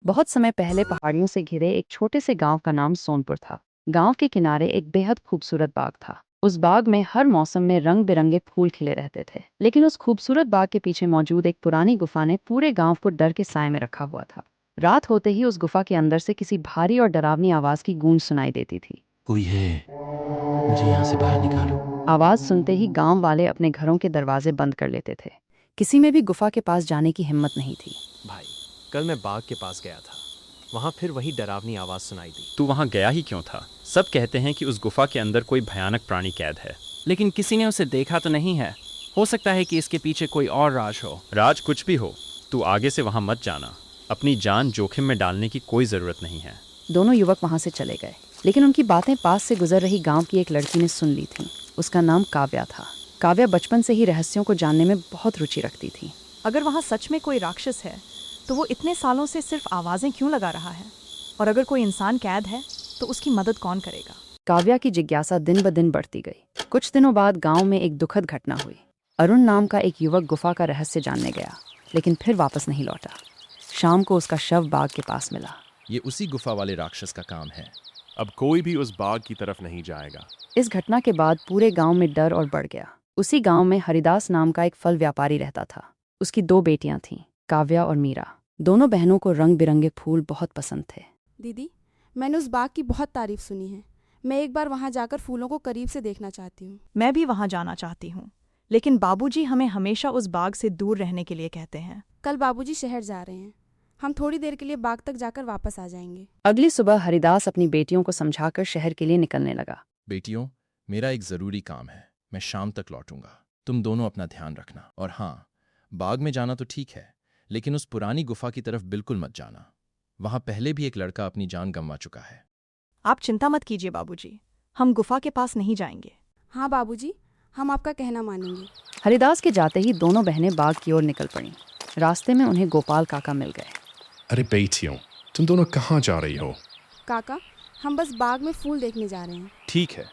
बहुत समय पहले पहाड़ियों से घिरे एक छोटे से गांव का नाम सोनपुर था। गांव के किनारे एक बेहद खूबसूरत बाग था। उस बाग में हर मौसम में रंग बिरंगे फूल खिले रहते थे, लेकिन उस खूबसूरत बाग के पीछे मौजूद एक पुरानी गुफा ने पूरे गांव को डर के साए में रखा हुआ था। रात होते ही उस गुफा के अंदर से किसी भारी और डरावनी आवाज की गूंज सुनाई देती थी। कोई है, मुझे यहाँ से बाहर निकालो। आवाज सुनते ही गांव वाले अपने घरों के दरवाजे बंद कर लेते थे। किसी में भी गुफा के पास जाने की हिम्मत नहीं थी। भाई, कल मैं बाग के पास गया था। वहां फिर वही डरावनी आवाज सुनाई दी। तू वहां गया ही क्यों था? सब कहते हैं कि उस गुफा के अंदर कोई भयानक प्राणी कैद है, लेकिन किसी ने उसे देखा तो नहीं है। हो सकता है कि इसके पीछे कोई और राज हो। राज कुछ भी हो, तू आगे से वहां मत जाना। अपनी जान जोखिम में डालने की कोई जरूरत नहीं है। दोनों युवक वहां से चले गए, लेकिन उनकी बातें पास से गुजर रही गांव की एक लड़की ने सुन ली थी। उसका नाम काव्या था। काव्या बचपन से ही रहस्यों को जानने में बहुत रुचि रखती थी। अगर वहाँ सच में कोई राक्षस है तो वो इतने सालों से सिर्फ आवाज़ें क्यों लगा रहा है? और अगर कोई इंसान कैद है तो उसकी मदद कौन करेगा? काव्या की जिज्ञासा दिन ब दिन बढ़ती गई। कुछ दिनों बाद गांव में एक दुखद घटना हुई। अरुण नाम का एक युवक गुफा का रहस्य जानने गया, लेकिन फिर वापस नहीं लौटा। शाम को उसका शव बाग के पास मिला। ये उसी गुफा वाले राक्षस का काम है। अब कोई भी उस बाग की तरफ नहीं जाएगा। इस घटना के बाद पूरे गांव में डर और बढ़ गया। उसी गांव में हरिदास नाम का एक फल व्यापारी रहता था। उसकी 2 बेटियां थीं, काव्या और मीरा। दोनों बहनों को रंग बिरंगे फूल बहुत पसंद थे। दीदी, मैंने उस बाग की बहुत तारीफ सुनी है। मैं एक बार वहां जाकर फूलों को करीब से देखना चाहती हूँ। मैं भी वहाँ जाना चाहती हूँ, लेकिन बाबूजी हमें हमेशा उस बाग से दूर रहने के लिए कहते हैं। कल बाबूजी शहर जा रहे हैं। हम थोड़ी देर के लिए बाग तक जाकर वापस आ जाएंगे। अगली सुबह हरिदास अपनी बेटियों को समझाकर शहर के लिए निकलने लगा। बेटियों, मेरा एक ज़रूरी काम है। मैं शाम तक लौटूंगा। तुम दोनों अपना ध्यान रखना। और हाँ, बाग में जाना तो ठीक है, लेकिन उस पुरानी गुफा की तरफ बिल्कुल मत जाना। वहां पहले भी एक लड़का अपनी जान गंवा चुका है। आप चिंता मत कीजिए बाबूजी, हम गुफा के पास नहीं जाएंगे। हाँ बाबूजी, हम आपका कहना मानेंगे। हरिदास के जाते ही दोनों बहनें बाग की ओर निकल पड़ीं। रास्ते में उन्हें गोपाल काका मिल गए। अरे बेटियों, तुम दोनों कहाँ जा रही हो? काका, हम बस बाग में फूल देखने जा रहे हैं। ठीक है,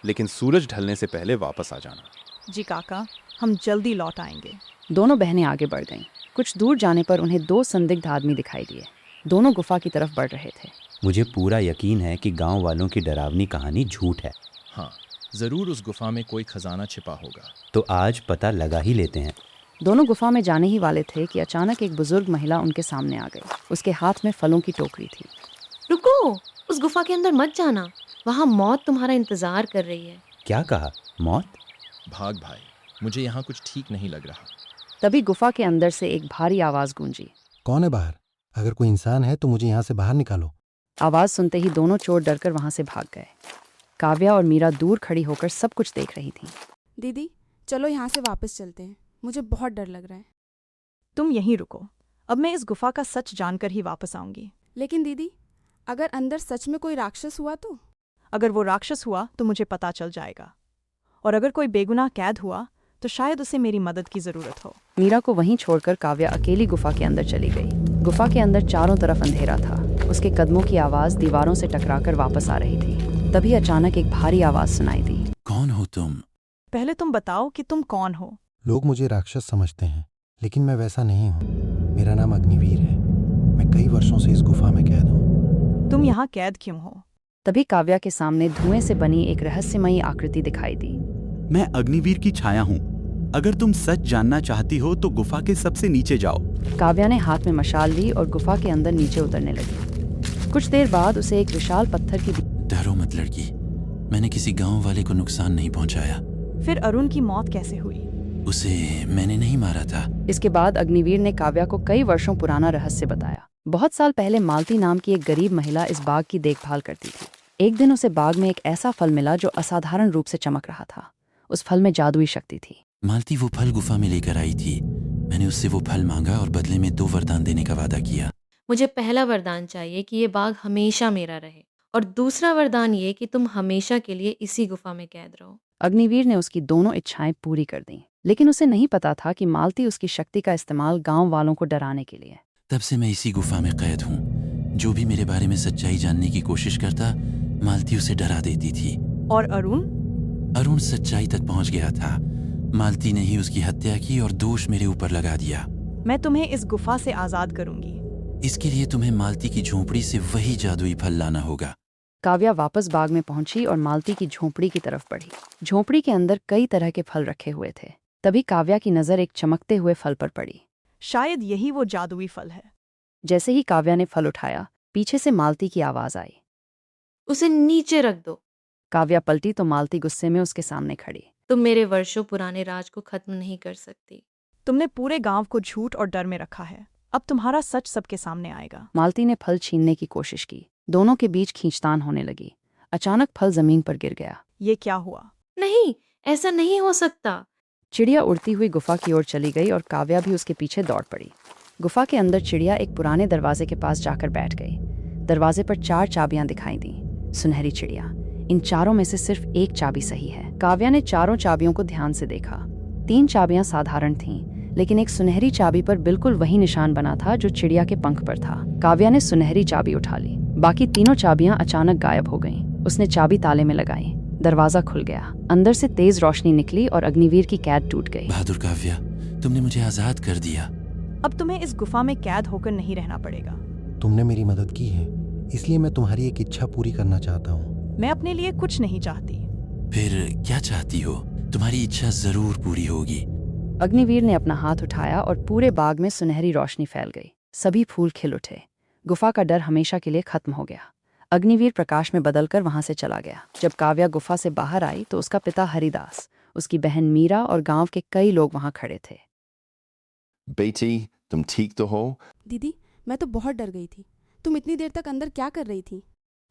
लेकिन सूरज ढलने से पहले वापस आ जाना। जी काका, हम जल्दी लौट आएंगे। दोनों बहनें आगे बढ़ गईं। कुछ दूर जाने पर उन्हें 2 संदिग्ध आदमी दिखाई दिए। दोनों गुफा की तरफ बढ़ रहे थे। मुझे पूरा यकीन है कि गांव वालों की डरावनी कहानी झूठ है। हाँ, ज़रूर उस गुफा में कोई खजाना छिपा होगा। तो आज पता लगा ही लेते हैं। दोनों गुफा में जाने ही वाले थे कि अचानक एक बुजुर्ग महिला उनके सामने आ गई। उसके हाथ में फलों की टोकरी थी। रुको, उस गुफा के अंदर मत जाना। वहाँ मौत तुम्हारा इंतजार कर रही है। क्या कहा? मौत? भाग भाई, मुझे यहाँ कुछ ठीक नहीं लग रहा। तभी गुफा के अंदर से एक भारी आवाज गूंजी। कौन है बाहर? अगर कोई इंसान है तो मुझे यहाँ से बाहर निकालो। आवाज सुनते ही दोनों चोर डरकर वहां से भाग गए। काव्या और मीरा दूर खड़ी होकर सब कुछ देख रही थीं। दीदी, चलो यहाँ से वापस चलते हैं। मुझे बहुत डर लग रहा है। तुम यहीं रुको, अब मैं इस गुफा का सच जानकर ही वापस आऊंगी। लेकिन दीदी, अगर अंदर सच में कोई राक्षस हुआ तो? अगर वो राक्षस हुआ तो मुझे पता चल जाएगा, और अगर कोई बेगुनाह कैद हुआ तो शायद उसे मेरी मदद की जरूरत हो। मीरा को वहीं छोड़कर काव्या अकेली गुफा के अंदर चली गई। गुफा के अंदर चारों तरफ अंधेरा था। उसके कदमों की आवाज दीवारों से टकराकर वापस आ रही थी। तभी अचानक एक भारी आवाज सुनाई दी। कौन हो तुम? पहले तुम बताओ कि तुम कौन हो। लोग मुझे राक्षस समझते हैं, लेकिन मैं वैसा नहीं हूँ। मेरा नाम अग्निवीर है। मैं कई वर्षों से इस गुफा में कैद हूँ। तुम यहाँ कैद क्यों हो? तभी काव्या के सामने धुएं से बनी एक रहस्यमयी आकृति दिखाई दी। मैं अग्निवीर की छाया हूँ। अगर तुम सच जानना चाहती हो तो गुफा के सबसे नीचे जाओ। काव्या ने हाथ में मशाल ली और गुफा के अंदर नीचे उतरने लगी। कुछ देर बाद उसे एक विशाल पत्थर की डरो मत लड़की, मैंने किसी गांव वाले को नुकसान नहीं पहुंचाया। फिर अरुण की मौत कैसे हुई? उसे मैंने नहीं मारा था। इसके बाद अग्निवीर ने काव्या को कई वर्षों पुराना रहस्य बताया। बहुत साल पहले मालती नाम की एक गरीब महिला इस बाग की देखभाल करती थी। एक दिन उसे बाग में एक ऐसा फल मिला जो असाधारण रूप से चमक रहा था। उस फल में जादुई शक्ति थी। मालती वो फल गुफा में लेकर आई थी। मैंने उससे वो फल मांगा और बदले में 2 वरदान देने का वादा किया। मुझे पहला वरदान चाहिए कि ये बाग हमेशा मेरा रहे, और दूसरा वरदान ये कि तुम हमेशा के लिए इसी गुफा में कैद रहो। अग्निवीर ने उसकी दोनों इच्छाएं पूरी कर दीं, लेकिन उसे नहीं पता था कि मालती उसकी शक्ति का इस्तेमाल गांव वालों को डराने के लिए। तब से मैं इसी गुफा में कैद हूँ। जो भी मेरे बारे में सच्चाई जानने की कोशिश करता, मालती उसे डरा देती थी। और अरुण? अरुण सच्चाई तक पहुंच गया था। मालती ने ही उसकी हत्या की और दोष मेरे ऊपर लगा दिया। मैं तुम्हें इस गुफा से आजाद करूंगी, इसके लिए तुम्हें मालती की झोंपड़ी से वही जादुई फल लाना होगा। काव्या वापस बाग में पहुंची और मालती की झोंपड़ी की तरफ बढ़ी। झोंपड़ी के अंदर कई तरह के फल रखे हुए थे। तभी काव्या की नजर एक चमकते हुए फल पर पड़ी। शायद यही वो जादुई फल है। जैसे ही काव्या ने फल उठाया, पीछे से मालती की आवाज आई, उसे नीचे रख दो। काव्या पलटी तो मालती गुस्से में उसके सामने खड़ी। तुम मेरे वर्षों पुराने राज को खत्म नहीं कर सकती। तुमने पूरे गांव को झूठ और डर में रखा है, अब तुम्हारा सच सबके सामने आएगा। मालती ने फल छीनने की कोशिश की। दोनों के बीच खींचतान होने लगी। अचानक फल जमीन पर गिर गया। ये क्या हुआ? नहीं, ऐसा नहीं हो सकता। चिड़िया उड़ती हुई गुफा की ओर चली गई और काव्या भी उसके पीछे दौड़ पड़ी। गुफा के अंदर चिड़िया एक पुराने दरवाजे के पास जाकर बैठ गई। दरवाजे पर 4 चाबियां दिखाई दी। सुनहरी चिड़िया, इन चारों में से सिर्फ एक चाबी सही है। काव्या ने चारों चाबियों को ध्यान से देखा। 3 चाबियां साधारण थीं, लेकिन एक सुनहरी चाबी पर बिल्कुल वही निशान बना था जो चिड़िया के पंख पर था। काव्या ने सुनहरी चाबी उठा ली। बाकी तीनों चाबियां अचानक गायब हो गईं। उसने चाबी ताले में लगाई। दरवाजा खुल गया। अंदर से तेज रोशनी निकली और अग्निवीर की कैद टूट गई। बहादुर काव्या, तुमने मुझे आजाद कर दिया। अब तुम्हें इस गुफा में कैद होकर नहीं रहना पड़ेगा। तुमने मेरी मदद की है, इसलिए मैं तुम्हारी एक इच्छा पूरी करना चाहता हूँ। मैं अपने लिए कुछ नहीं चाहती। फिर क्या चाहती हो? तुम्हारी इच्छा जरूर पूरी होगी। अग्निवीर ने अपना हाथ उठाया और पूरे बाग में सुनहरी रोशनी फैल गई। सभी फूल खिल उठे। गुफा का डर हमेशा के लिए खत्म हो गया। अग्निवीर प्रकाश में बदलकर वहां से चला गया। जब काव्या गुफा से बाहर आई तो उसका पिता हरिदास, उसकी बहन मीरा और गांव के कई लोग वहां खड़े थे। बेटी, तुम ठीक तो हो? दीदी, मैं तो बहुत डर गई थी। तुम इतनी देर तक अंदर क्या कर रही थी?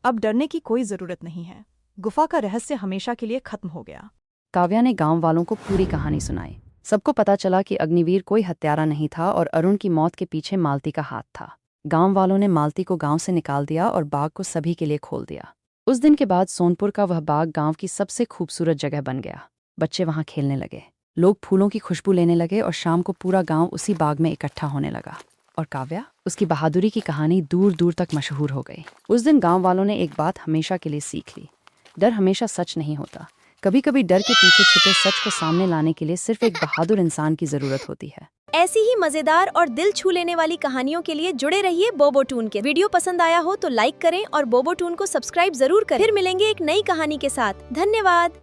अब डरने की कोई जरूरत नहीं है। गुफा का रहस्य हमेशा के लिए खत्म हो गया। काव्या ने गांव वालों को पूरी कहानी सुनाई। सबको पता चला कि अग्निवीर कोई हत्यारा नहीं था और अरुण की मौत के पीछे मालती का हाथ था। गांव वालों ने मालती को गांव से निकाल दिया और बाग को सभी के लिए खोल दिया। उस दिन के बाद सोनपुर का वह बाग गांव की सबसे खूबसूरत जगह बन गया। बच्चे वहां खेलने लगे, लोग फूलों की खुशबू लेने लगे और शाम को पूरा गांव उसी बाग में इकट्ठा होने लगा। और काव्या, उसकी बहादुरी की कहानी दूर दूर तक मशहूर हो गई। उस दिन गांव वालों ने एक बात हमेशा के लिए सीख ली, डर हमेशा सच नहीं होता। कभी कभी डर के पीछे छिपे सच को सामने लाने के लिए सिर्फ एक बहादुर इंसान की जरूरत होती है। ऐसी ही मजेदार और दिल छू लेने वाली कहानियों के लिए जुड़े रहिए बोबोटून के। वीडियो पसंद आया हो तो लाइक करें और बोबोटून को सब्सक्राइब जरूर करें। फिर मिलेंगे एक नई कहानी के साथ। धन्यवाद।